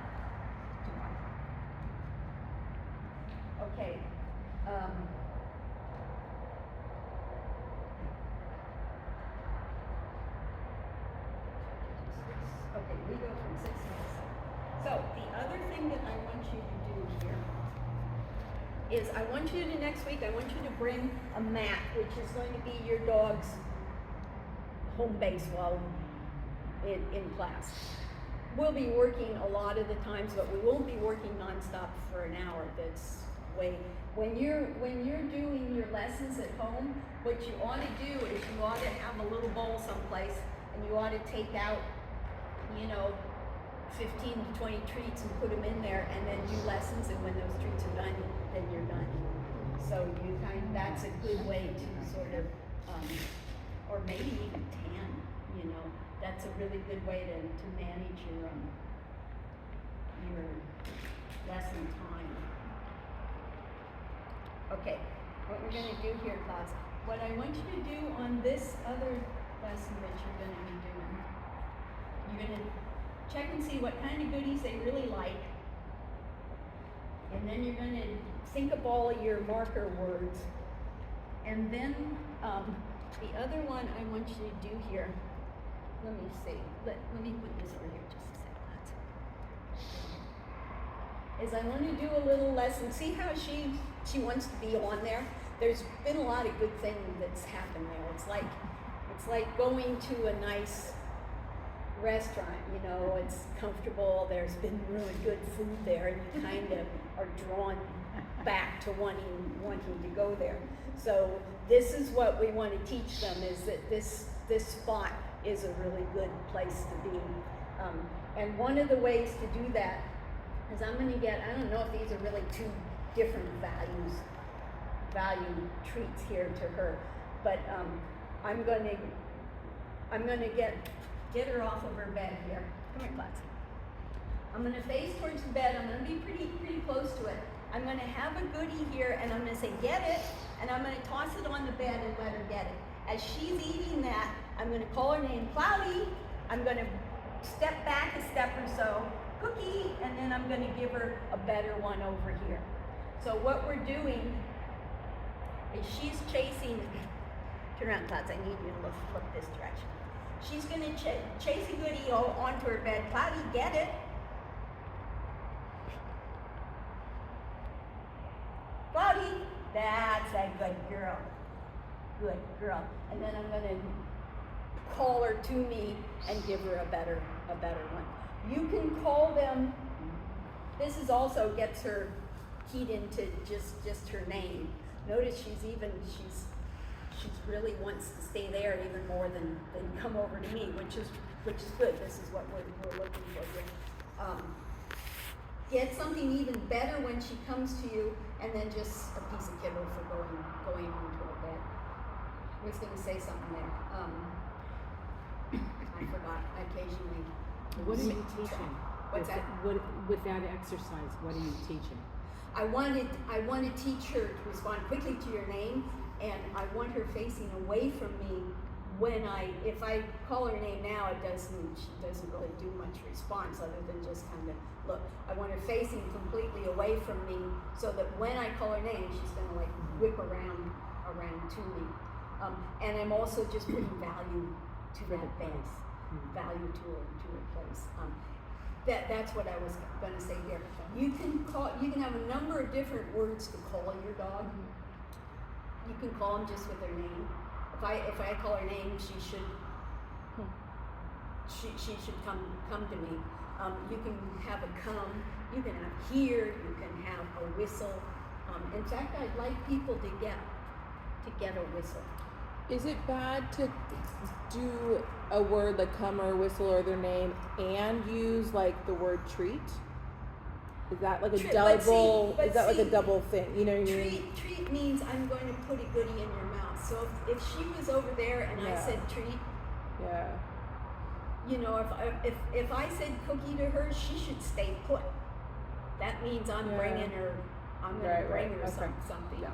Come on. Okay. Okay, we go from 6 to 7. So the other thing that I want you to do here is I want you to next week, I want you to bring a mat, which is going to be your dog's home base while in class. We'll be working a lot of the times, but we won't be working nonstop for an hour. That's way, when you're doing your lessons at home, what you ought to do is you ought to have a little bowl someplace and you ought to take out, 15 to 20 treats and put them in there and then do lessons, and when those treats are done, then you're done. So that's a good way to sort of, or maybe even 10, that's a really good way to manage your lesson time. Okay, what we're gonna do here, class, what I want you to do on this other lesson that you're gonna be doing, you're gonna check and see what kind of goodies they really like, and then you're gonna think of all of your marker words, and then the other one I want you to do here, let me see, let me put this over here just a second, is I want to do a little lesson. See how she wants to be on there? There's been a lot of good things that's happened there. It's like going to a nice restaurant, it's comfortable, there's been really good food there, and you kind of are drawn back to wanting to go there. So this is what we want to teach them, is that this spot is a really good place to be. And one of the ways to do that is I'm going to get, I don't know if these are really two different value treats here to her, but I'm going to get her off of her bed here. Come here, class. I'm going to face towards the bed. I'm going to be pretty close to it. I'm going to have a goodie here, and I'm going to say, get it, and I'm going to toss it on the bed and let her get it. As she's eating that, I'm going to call her name, Cloudy. I'm going to step back a step or so, Cookie, and then I'm going to give her a better one over here. So what we're doing is she's chasing, turn around, Clouds, I need you to look this direction. She's going to chase a goodie onto her bed. Cloudy, get it. Cloudy, that's a good girl. Good girl. And then I'm going to call her to me and give her a better one. You can call them. This is also gets her keyed into just her name. Notice she really wants to stay there even more than come over to me, which is good. This is what we're looking for here. Get something even better when she comes to you, and then just a piece of kibble for going onto her bed. I was going to say something there. I forgot. Occasionally. What are you teaching? What's that? With that exercise, what are you teaching? I want to teach her to respond quickly to your name, and I want her facing away from me if I call her name now, she doesn't really do much response other than just kind of look. I want her facing completely away from me so that when I call her name, she's going to whip around to me. And I'm also just putting value to that base, value to her place. That's what I was going to say here. You can have a number of different words to call your dog. You can call them just with their name. If I call her name, she should come to me. You can have a come. You can have here. You can have a whistle. In fact, I'd like people to get a whistle. Is it bad to do a word like come or whistle or their name and use the word treat? Is that like a double? Is that like a double thing? You know what I mean? Treat means I'm going to put a goodie in your mouth. So if she was over there and I said treat, if I said cookie to her, she should stay put. That means I'm bringing her. I'm going to bring her something.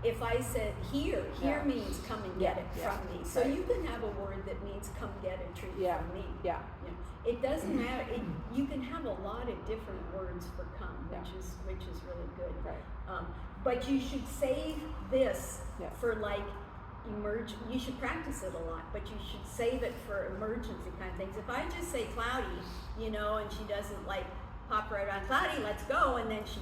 if I said here Yeah. means come and get Yeah, it yeah, from me. So right. you can have a word that means come get a treat Yeah, from me. yeah. You know, it doesn't matter. You can have a lot of different words for come, Yeah. which is really good. Right. But you should save this Yeah. for like you should practice it a lot, but you should save it for emergency kind of things. If I just say cloudy, you know, and she doesn't like pop right on cloudy, let's go, and then she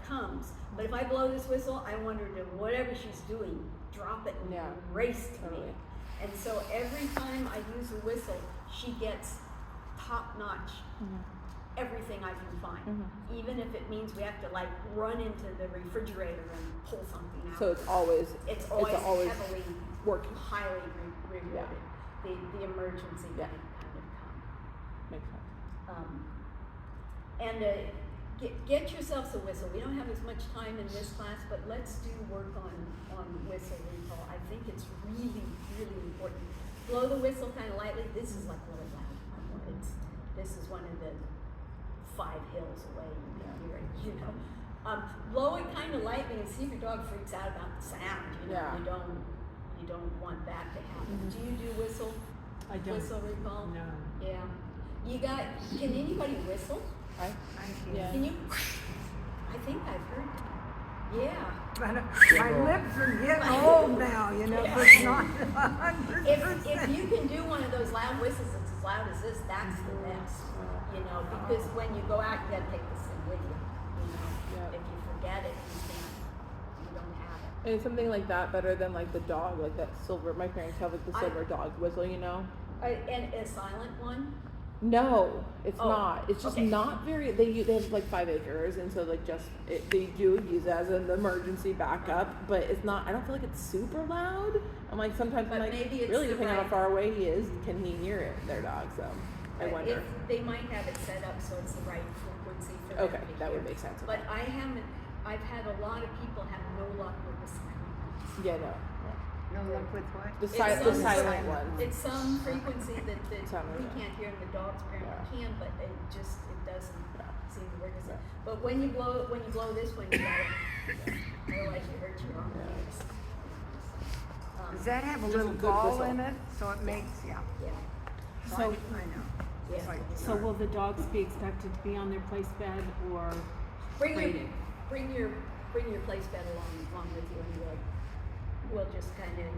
comes. But if I blow this whistle, I want her to, whatever she's doing, drop it and Yeah. race to me. Totally. And so every time I use a whistle, she gets top notch. Everything I can find, even if it means we have to like run into the refrigerator and pull something out. So it's always always heavily working. highly rewarded. The emergency kind of come. Makes sense. And get yourselves a whistle. We don't have as much time in this class, but let's do work on whistle recall. I think it's really, really important. Blow the whistle kind of lightly. This is like really loud. This is one of the 5 hills away. You can hear it, you know. Blow it kind of lightly and see if your dog freaks out about the sound. You know, Yeah. you don't want that to happen. Do you do whistle? I don't. Whistle recall? No. Yeah. Can anybody whistle? Yeah. Can you? I think I've heard. Yeah. But my lips are getting old now, you know, but it's not 100%. If you can do one of those loud whistles that's as loud as this, that's the best. You know, because when you go out, you gotta take this thing with you. You know, Yeah. if you forget it, you don't have it. And is something like that better than like the dog, like that silver? My parents have like the silver dog whistle, you know. And a silent one. No, it's Oh, not. It's just okay. not very. They have like 5 acres, and so like they do use it as an emergency backup, but it's not. I don't feel like it's super loud. I'm like sometimes But I'm like maybe it's really the depending on right- how far away he is, can he hear it? Their dog, so I wonder. If they might have it set up so it's the right frequency for them Okay, to that would hear. make sense. But I haven't. I've had a lot of people have no luck with the silent ones. Yeah, no. No luck with what? The It's silent some- ones. It's some frequency that Sound we right. can't hear and the dogs apparently can, but it doesn't seem to work as well. Yeah. But when you blow this one, you gotta, otherwise you hurt your arm. Does that have a Just a little good ball whistle. in it? So it makes, yeah. Yeah, So, I know. yeah. so will the dogs be expected to be on their place bed or Bring graded? your place bed along with you, and we'll just kind of,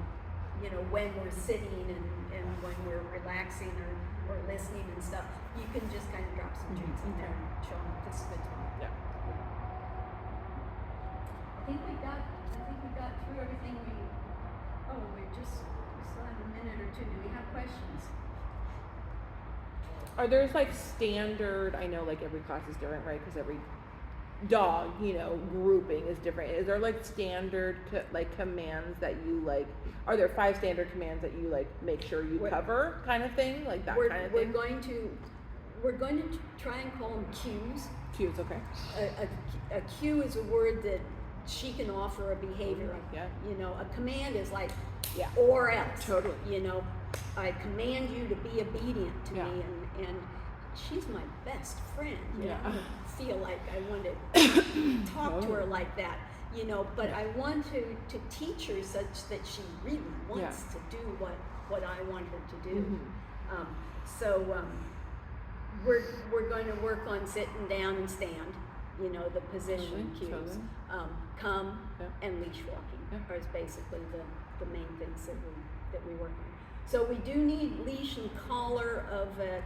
you know, when we're sitting and when we're relaxing or listening and stuff, you can just kind of drop some treats in there and show them this is good time. Yeah. I think we got through everything we still have a minute or two. Do we have questions? Are there's like standard? I know like every class is different, right? Because every dog, you know, grouping is different. Is there like standard like commands that you like? Are there 5 standard commands that you like make sure you cover, kind of thing, like that kind of thing? We're going to try and call them cues. Cues, okay. A cue is a word that she can offer a behavior. Yeah. You know, a command is like, Yeah. or else. Totally. You know, I command you to be obedient to Yeah. me, and she's my best friend. You Yeah. know, I feel like I want to talk to her like that. You know, but I want to teach her such that she really wants to do what I want her to do. We're going to work on sitting down and stand. You know, the position cues. Totally. Come Yeah. and leash walking Yeah. are basically the main things that we work on. So we do need leash and collar of a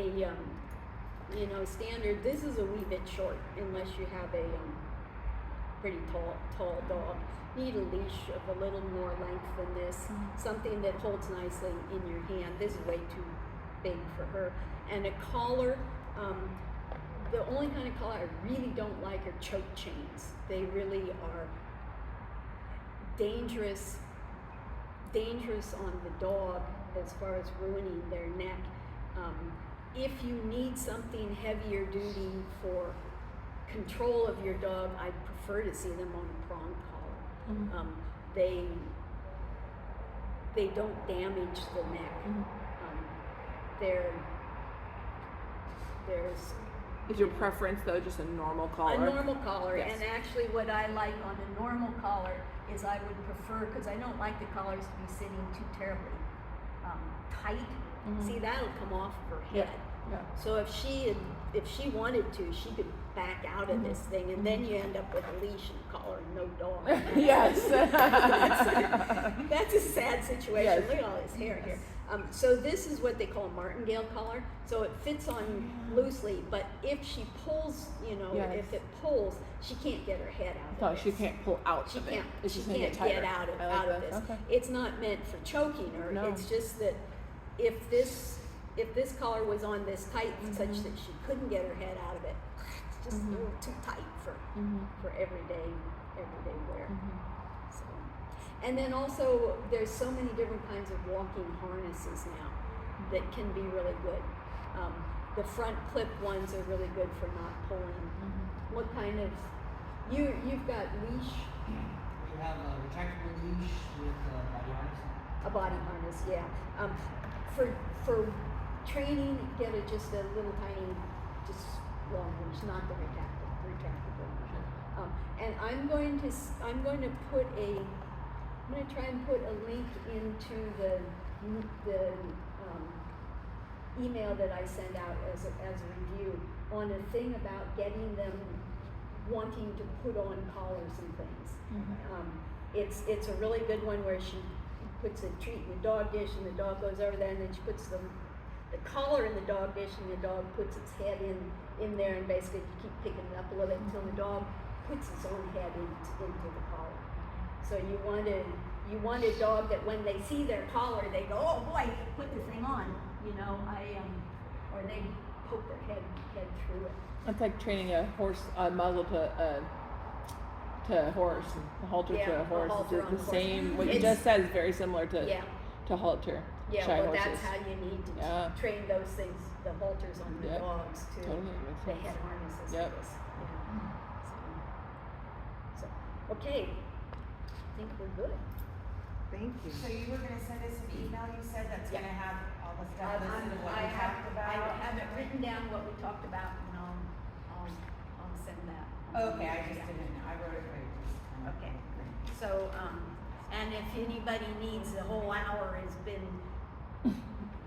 you know, standard. This is a wee bit short unless you have a pretty tall dog. Need a leash of a little more length than this, something that holds nicely in your hand. This is way too big for her. And a collar, the only kind of collar I really don't like are choke chains. They really are dangerous on the dog as far as ruining their neck. If you need something heavier duty for control of your dog, I prefer to see them on a prong collar. They don't damage the neck. There's Is your preference though just a normal collar? a normal collar, Yes. and actually what I like on a normal collar is I would prefer, because I don't like the collars to be sitting too terribly tight. See, that'll come off of her Yeah. head. Yeah. So if she wanted to, she could back out of this thing, and then you end up with a leash and collar and no dog. Yes. That's a sad situation. Yes. Look at all his hair here. So this is what they call a martingale collar. So it fits on loosely, but if she pulls, Yes. if it pulls, she can't get her head out. So of she this. can't pull out She of can't. it. It's She just gonna can't get tighter. out of I like this. that. Okay. It's not meant for choking her. No. It's just that if this collar was on this tight such that she couldn't get her head out of it, it's just a little too tight for everyday wear. So, and then also there's so many different kinds of walking harnesses now that can be really good. The front clip ones are really good for not pulling. What kind of you've got leash? We have a retractable leash with a body harness. A body harness, yeah. For training, get just a little tiny, just long leash, not the retractable version. And I'm going to try and put a link into the email that I send out as a review on a thing about getting them wanting to put on collars and things. It's a really good one where she puts a treat in the dog dish and the dog goes over there, and then she puts the collar in the dog dish and the dog puts its head in there, and basically you keep picking it up a little bit until the dog puts its own head into the collar. So you want a dog that when they see their collar, they go, oh boy, put the thing on, or they poke their head through it. It's like training a horse, a muzzle to a horse, a halter Yeah, to a a horse. halter It's on the a horse. same. What you It's- just said is very similar to Yeah. halter. Yeah, shy well, horses. that's how you need to Yeah. train those things, the halters on the Yep. dogs too. Totally makes The sense. head harnesses Yep. for this. So, okay, I think we're good. Thank you. So you were gonna send us an email, you said, that's Yeah. gonna have all the stuff listed of what I we talked about? have it written down what we talked about, and I'll send that. Okay, I just didn't know, I wrote it right. Okay, so, and if anybody needs, the whole hour has been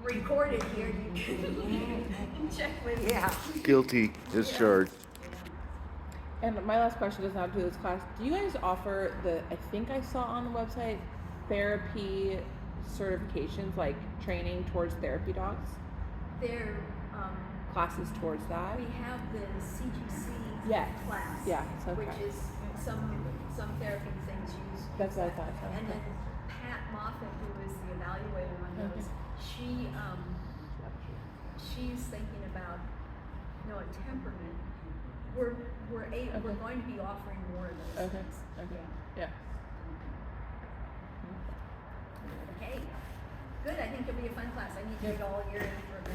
recorded here, you can check with. Yeah. Guilty as charged. And my last question doesn't have to do with this class. Do you guys offer I think I saw on the website, therapy certifications, like training towards therapy dogs? There, Classes towards that? we have the CGC Yes. class. Yeah, it's okay. Which is some therapy things use. That's what I thought. So. And then Pat Moffat, who is the evaluator on those, she's thinking about, a temperament. We're going to be offering more of those Okay. things. Okay. Yeah. Okay, good, I think it'll be a fun class. I need to get all your information.